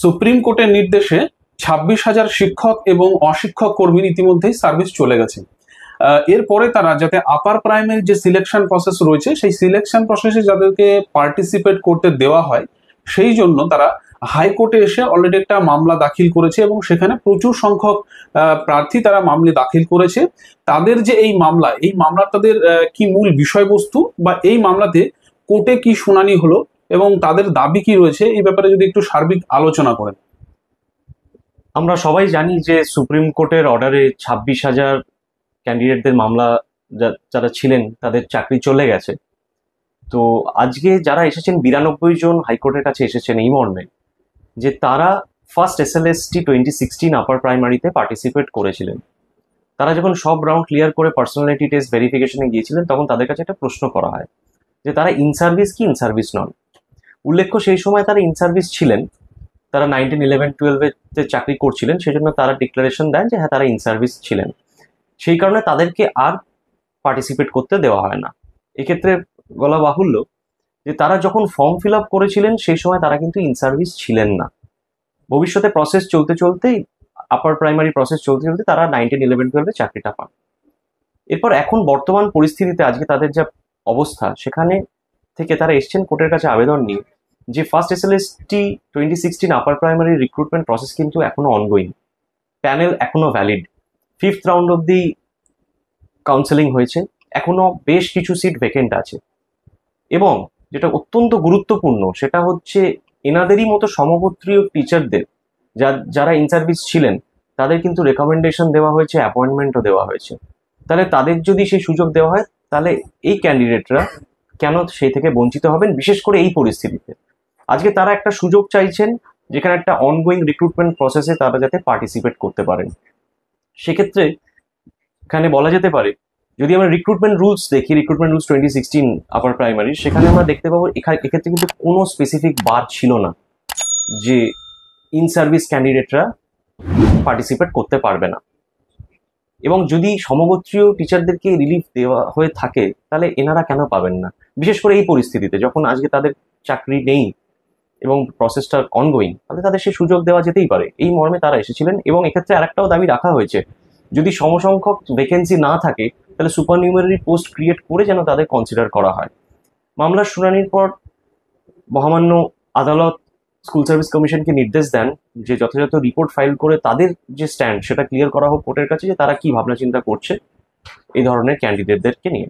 Supreme কোর্টের নির্দেশে 26,000 শিক্ষক এবং অশিক্ষক কর্মীর ইতিমধ্যেই সার্ভিস চলে গেছে। এরপরে তারা যাতে আপার প্রাইমারি যে সিলেকশন প্রসেস রয়েছে সেই সিলেকশন প্রসেসে যাদেরকে পার্টিসিপেট করতে দেওয়া হয় সেই জন্য তারা হাইকোর্টে এসে অলরেডি একটা মামলা দাখিল করেছে এবং সেখানে প্রচুর সংখ্যক প্রার্থী তারা মামলা দাখিল করেছে। তাদের যে এই মামলা তাদের কি মূল বিষয়বস্তু বা এই মামলাতে কোর্টে কি শুনানি হলো এবং তাদের দাবি কি রয়েছে এই ব্যাপারে যদি একটু সার্বিক আলোচনা করেন। আমরা সবাই জানি যে সুপ্রিম কোর্টের অর্ডারে 26,000 ক্যান্ডিডেটদের মামলা যারা ছিলেন তাদের চাকরি চলে গেছে। তো আজকে যারা এসেছেন 92 জন হাইকোর্টের কাছে এসেছেন এই মর্মে যে তারা ফার্স্ট SLST 2016 আপার প্রাইমারিতে পার্টিসিপেট করেছিলেন। তারা যখন সব রাউন্ড ক্লিয়ার করে পার্সোনালিটি টেস্ট ভেরিফিকেশনে গিয়েছিলেন তখন তাদের কাছে একটা প্রশ্ন করা হয় যে তারা ইন সার্ভিস কি ইন সার্ভিস নন। উল্লেখ্য সেই সময় তারা ইন সার্ভিস ছিলেন, তারা 1911-12-তে চাকরি করছিলেন, সেজন্য তারা ডিক্লারেশন দেন যে হ্যাঁ তারা ইন সার্ভিস ছিলেন। সেই কারণে তাদেরকে আর পার্টিসিপেট করতে দেওয়া হয় না। এক্ষেত্রে বলা বাহুল্য যে তারা যখন ফর্ম ফিল আপ করেছিলেন সেই সময় তারা কিন্তু ইন সার্ভিস ছিলেন না। ভবিষ্যতে প্রসেস চলতে চলতেই আপার প্রাইমারি প্রসেস চলতে চলতে তারা 1911-12-এ চাকরিটা পান। এরপর এখন বর্তমান পরিস্থিতিতে আজকে তাদের যা অবস্থা সেখানে থেকে তারা এসছেন কোর্টের কাছে আবেদন নিয়ে যে first SLST 2016 upper primary recruitment process কিন্তু এখনো অনগোয়িং, প্যানেল এখনো ভ্যালিড, 5th রাউন্ড অব্দি কাউন্সেলিং হয়েছে, এখনো বেশ কিছু সিট ভ্যাকেন্ট আছে। এবং যেটা অত্যন্ত গুরুত্বপূর্ণ সেটা হচ্ছে এনাদেরই মতো সমগোত্রীয় টিচারদের যারা ইন সার্ভিস ছিলেন তাদের কিন্তু রেকমেন্ডেশন দেওয়া হয়েছে, অ্যাপয়েন্টমেন্টও দেওয়া হয়েছে। তাহলে তাদের যদি সেই সুযোগ দেওয়া হয় তাহলে এই ক্যান্ডিডেটরা কেন সেই থেকে বঞ্চিত হবেন, বিশেষ করে এই পরিস্থিতিতে। আজকে তারা একটা সুযোগ চাইছেন যেখানে একটা অনগোয়িং রিক্রুটমেন্ট প্রসেসে তারা যাতে পার্টিসিপেট করতে পারেন। সেক্ষেত্রে এখানে বলা যেতে পারে যদি আমরা রিক্রুটমেন্ট রুলস দেখি, রিক্রুটমেন্ট রুলস 2016 আপার প্রাইমারি, সেখানে আমরা দেখতে পাবো এক্ষেত্রে কিন্তু কোনো স্পেসিফিক বার ছিল না যে ইন সার্ভিস ক্যান্ডিডেটরা পার্টিসিপেট করতে পারবে না। এবং যদি সমগোত্রীয় টিচারদেরকে রিলিফ দেওয়া হয়ে থাকে তাহলে এনারা কেন পাবেন না, বিশেষ করে এই পরিস্থিতিতে যখন আজকে তাদের চাকরি নেই এবং প্রসেসটা অনগোয়িং, তাহলে তাদের সে সুযোগ দেওয়া যেতেই পারে। এই মর্মে তারা এসেছিলেন। এবং এক্ষেত্রে আরেকটাও দাবি রাখা হয়েছে, যদি সমসংখ্যক ভ্যাকেন্সি না থাকে তাহলে সুপার নিউমারি পোস্ট ক্রিয়েট করে যেন তাদের কনসিডার করা হয়। মামলার শুনানির পর মহামান্য আদালত স্কুল সার্ভিস কমিশনকে নির্দেশ দেন যে যথাযথ রিপোর্ট ফাইল করে তাদের যে স্ট্যান্ড সেটা ক্লিয়ার করা হোক কোর্টের কাছে যে তারা কি ভাবনা চিন্তা করছে এই ধরনের ক্যান্ডিডেটদেরকে নিয়ে।